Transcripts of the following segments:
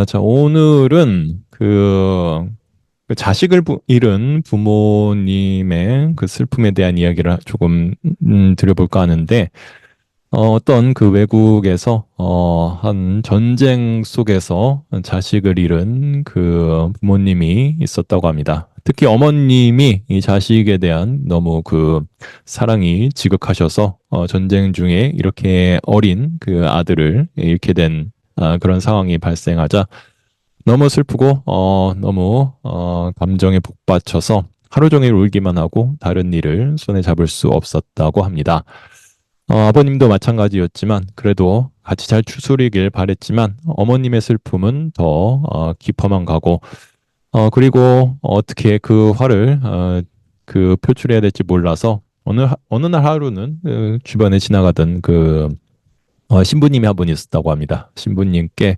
자, 오늘은 그 자식을 잃은 부모님의 그 슬픔에 대한 이야기를 조금 드려볼까 하는데, 어떤 그 외국에서 한 전쟁 속에서 자식을 잃은 그 부모님이 있었다고 합니다. 특히 어머님이 이 자식에 대한 너무 그 사랑이 지극하셔서 전쟁 중에 이렇게 어린 그 아들을 잃게 된 그런 상황이 발생하자 너무 슬프고 너무 감정에 북받쳐서 하루 종일 울기만 하고 다른 일을 손에 잡을 수 없었다고 합니다. 아버님도 마찬가지였지만 그래도 같이 잘 추스리길 바랬지만 어머님의 슬픔은 더 깊어만 가고 그리고 어떻게 그 화를 그 표출해야 될지 몰라서 어느 날 하루는 주변에 지나가던 그 신부님이 한 분이 있었다고 합니다. 신부님께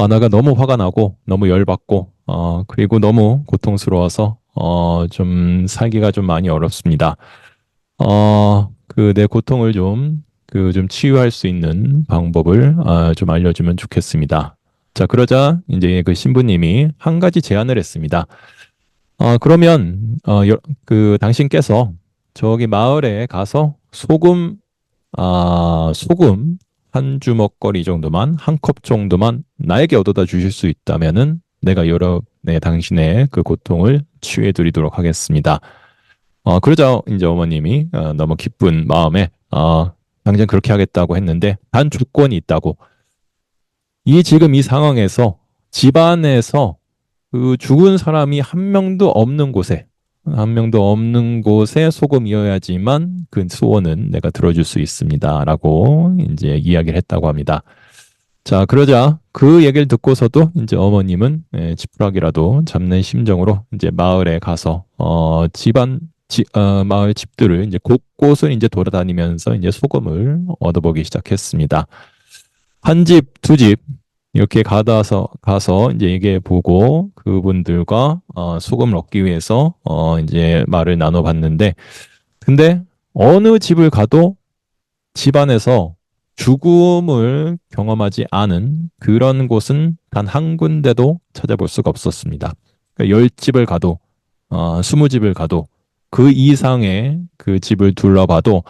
내가 너무 화가 나고 너무 열받고 그리고 너무 고통스러워서 좀 살기가 좀 많이 어렵습니다. 그 내 고통을 좀 치유할 수 있는 방법을 좀 알려주면 좋겠습니다. 자, 그러자 이제 그 신부님이 한 가지 제안을 했습니다. 그러면 그 당신께서 저기 마을에 가서 소금 한 주먹거리 정도만, 한 컵 정도만 나에게 얻어다 주실 수 있다면은 내가 당신의 그 고통을 치유해 드리도록 하겠습니다. 그러자 이제 어머님이 너무 기쁜 마음에 당장 그렇게 하겠다고 했는데 단 조건이 있다고. 지금 이 상황에서 집안에서 그 죽은 사람이 한 명도 없는 곳에 소금이어야지만 그 소원은 내가 들어줄 수 있습니다라고 이제 이야기를 했다고 합니다. 자, 그러자 그 얘기를 듣고서도 이제 어머님은 지푸라기라도 잡는 심정으로 이제 마을에 가서 마을 집들을 이제 곳곳을 이제 돌아다니면서 이제 소금을 얻어보기 시작했습니다. 한 집, 두 집 이렇게 가서 이제 얘기해 보고 그분들과 소금을 얻기 위해서 이제 말을 나눠봤는데, 근데 어느 집을 가도 집안에서 죽음을 경험하지 않은 그런 곳은 단 한 군데도 찾아볼 수가 없었습니다. 그러니까 10집을 가도, 20집을 가도 그 이상의 그 집을 둘러봐도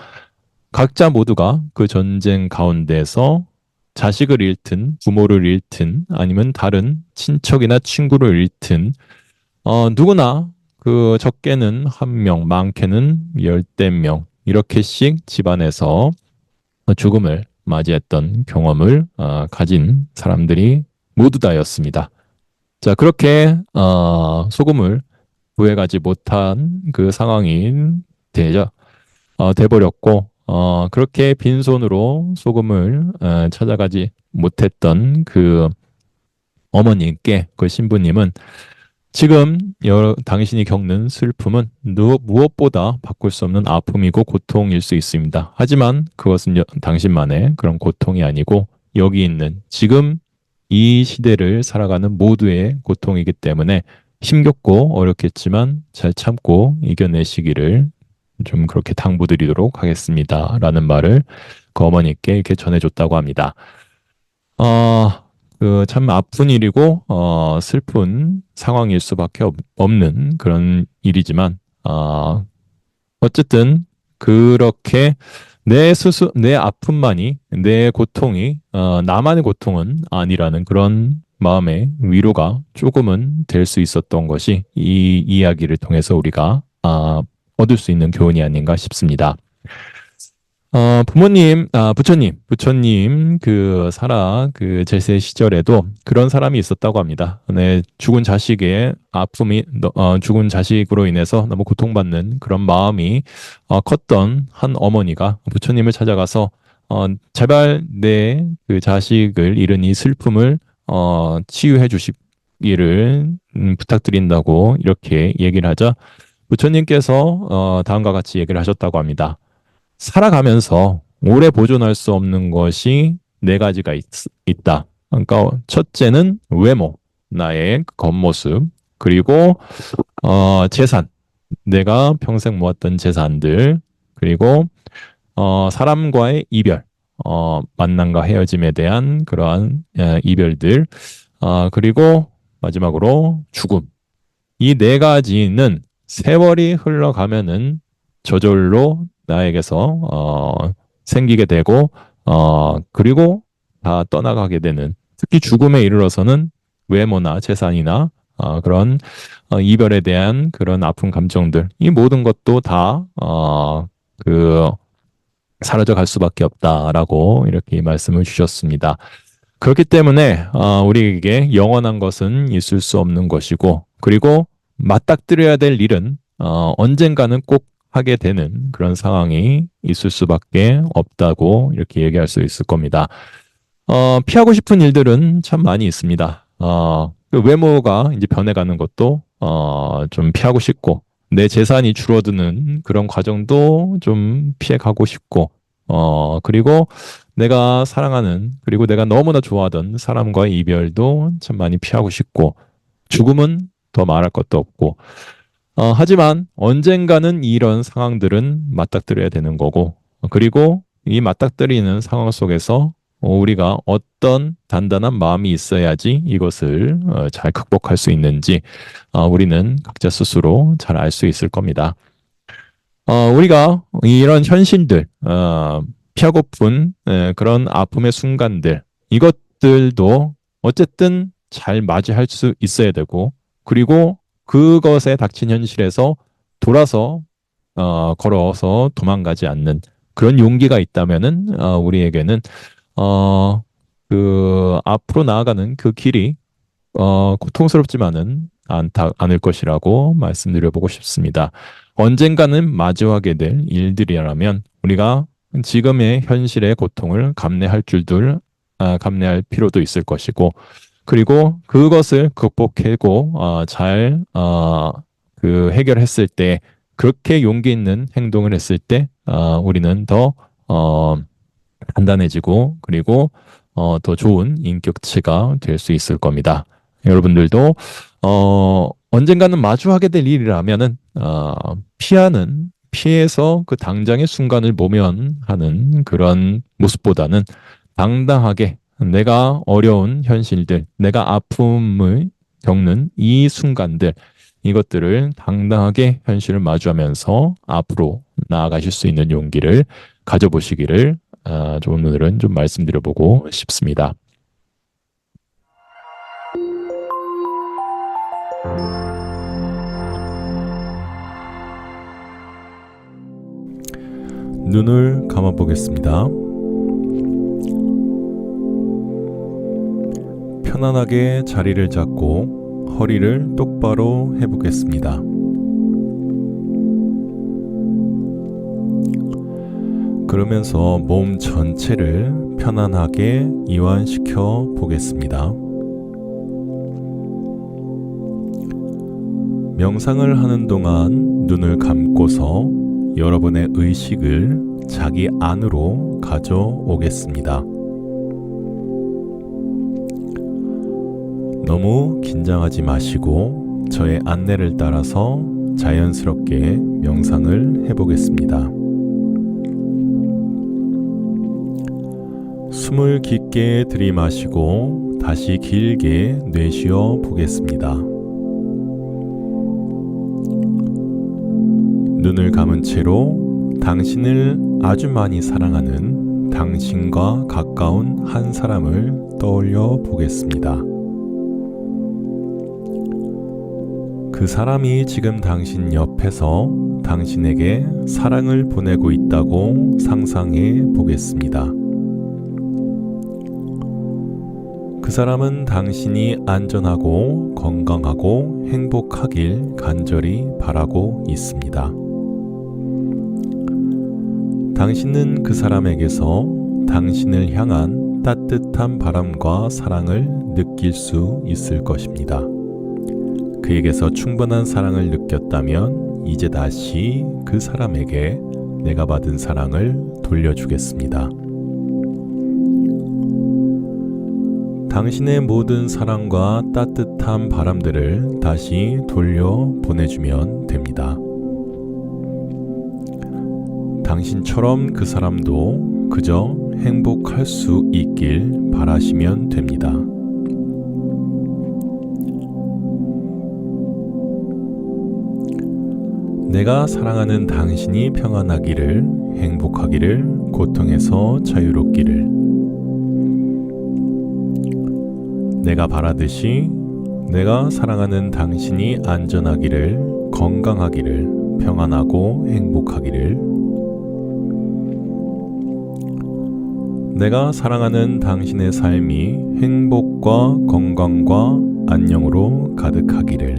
각자 모두가 그 전쟁 가운데서 자식을 잃든 부모를 잃든 아니면 다른 친척이나 친구를 잃든 누구나 그 적게는 한 명, 많게는 열댓 명 이렇게씩 집안에서 죽음을 맞이했던 경험을 가진 사람들이 모두 다였습니다. 자, 그렇게 소금을 구해가지 못한 그 상황이 되자 돼버렸고 그렇게 빈손으로 소금을 찾아가지 못했던 그 어머님께 그 신부님은 지금 당신이 겪는 슬픔은 무엇보다 바꿀 수 없는 아픔이고 고통일 수 있습니다. 하지만 그것은 당신만의 그런 고통이 아니고 여기 있는 지금 이 시대를 살아가는 모두의 고통이기 때문에 힘겹고 어렵겠지만 잘 참고 이겨내시기를 좀 그렇게 당부드리도록 하겠습니다. 라는 말을 그 어머니께 이렇게 전해줬다고 합니다. 그 참 아픈 일이고, 슬픈 상황일 수밖에 없는 그런 일이지만, 어쨌든 그렇게 내 아픔만이, 내 고통이, 나만의 고통은 아니라는 그런 마음의 위로가 조금은 될 수 있었던 것이 이 이야기를 통해서 우리가 얻을 수 있는 교훈이 아닌가 싶습니다. 부처님, 그 제세 시절에도 그런 사람이 있었다고 합니다. 네, 죽은 자식으로 인해서 너무 고통받는 그런 마음이 컸던 한 어머니가 부처님을 찾아가서, 제발 내 그 자식을 잃은 이 슬픔을, 치유해 주시기를 부탁드린다고 이렇게 얘기를 하자 부처님께서, 다음과 같이 얘기를 하셨다고 합니다. 살아가면서 오래 보존할 수 없는 것이 네 가지가 있다. 그러니까 첫째는 외모, 나의 겉모습, 그리고 재산, 내가 평생 모았던 재산들, 그리고 사람과의 이별, 만남과 헤어짐에 대한 그러한 이별들, 그리고 마지막으로 죽음. 이 네 가지는 세월이 흘러가면은 저절로 나에게서 생기게 되고 그리고 다 떠나가게 되는, 특히 죽음에 이르러서는 외모나 재산이나 그런 이별에 대한 그런 아픈 감정들, 이 모든 것도 다 그 사라져 갈 수밖에 없다라고 이렇게 말씀을 주셨습니다. 그렇기 때문에 우리에게 영원한 것은 있을 수 없는 것이고, 그리고 맞닥뜨려야 될 일은 언젠가는 꼭 하게 되는 그런 상황이 있을 수밖에 없다고 이렇게 얘기할 수 있을 겁니다. 피하고 싶은 일들은 참 많이 있습니다. 그 외모가 이제 변해가는 것도 좀 피하고 싶고, 내 재산이 줄어드는 그런 과정도 좀 피해가고 싶고, 그리고 내가 사랑하는, 그리고 내가 너무나 좋아하던 사람과의 이별도 참 많이 피하고 싶고, 죽음은 더 말할 것도 없고, 하지만 언젠가는 이런 상황들은 맞닥뜨려야 되는 거고, 그리고 이 맞닥뜨리는 상황 속에서 우리가 어떤 단단한 마음이 있어야지 이것을 잘 극복할 수 있는지 우리는 각자 스스로 잘 알 수 있을 겁니다. 우리가 이런 현실들, 피하고픈 그런 아픔의 순간들, 이것들도 어쨌든 잘 맞이할 수 있어야 되고, 그리고 그것에 닥친 현실에서 돌아서 걸어서 도망가지 않는 그런 용기가 있다면은 우리에게는 어, 그 앞으로 나아가는 그 길이 고통스럽지만은 않을 것이라고 말씀드려보고 싶습니다. 언젠가는 마주하게 될 일들이라면 우리가 지금의 현실의 고통을 감내할 필요도 있을 것이고, 그리고 그것을 극복하고 그 해결했을 때, 그렇게 용기 있는 행동을 했을 때 우리는 더 단단해지고, 그리고 더 좋은 인격체가 될 수 있을 겁니다. 여러분들도 언젠가는 마주하게 될 일이라면은 피해서 그 당장의 순간을 모면하는 그런 모습보다는 당당하게 내가 어려운 현실들, 내가 아픔을 겪는 이 순간들, 이것들을 당당하게 현실을 마주하면서 앞으로 나아가실 수 있는 용기를 가져보시기를 좀 오늘은 좀 말씀드려보고 싶습니다. 눈을 감아 보겠습니다. 편안하게 자리를 잡고 허리를 똑바로 해보겠습니다. 그러면서 몸 전체를 편안하게 이완시켜 보겠습니다. 명상을 하는 동안 눈을 감고서 여러분의 의식을 자기 안으로 가져오겠습니다. 너무 긴장하지 마시고 저의 안내를 따라서 자연스럽게 명상을 해보겠습니다. 숨을 깊게 들이마시고 다시 길게 내쉬어 보겠습니다. 눈을 감은 채로 당신을 아주 많이 사랑하는 당신과 가까운 한 사람을 떠올려 보겠습니다. 그 사람이 지금 당신 옆에서 당신에게 사랑을 보내고 있다고 상상해 보겠습니다. 그 사람은 당신이 안전하고 건강하고 행복하길 간절히 바라고 있습니다. 당신은 그 사람에게서 당신을 향한 따뜻한 바람과 사랑을 느낄 수 있을 것입니다. 그에게서 충분한 사랑을 느꼈다면 이제 다시 그 사람에게 내가 받은 사랑을 돌려주겠습니다. 당신의 모든 사랑과 따뜻한 바람들을 다시 돌려 보내주면 됩니다. 당신처럼 그 사람도 그저 행복할 수 있길 바라시면 됩니다. 내가 사랑하는 당신이 평안하기를, 행복하기를, 고통에서 자유롭기를. 내가 바라듯이 내가 사랑하는 당신이 안전하기를, 건강하기를, 평안하고 행복하기를. 내가 사랑하는 당신의 삶이 행복과 건강과 안녕으로 가득하기를.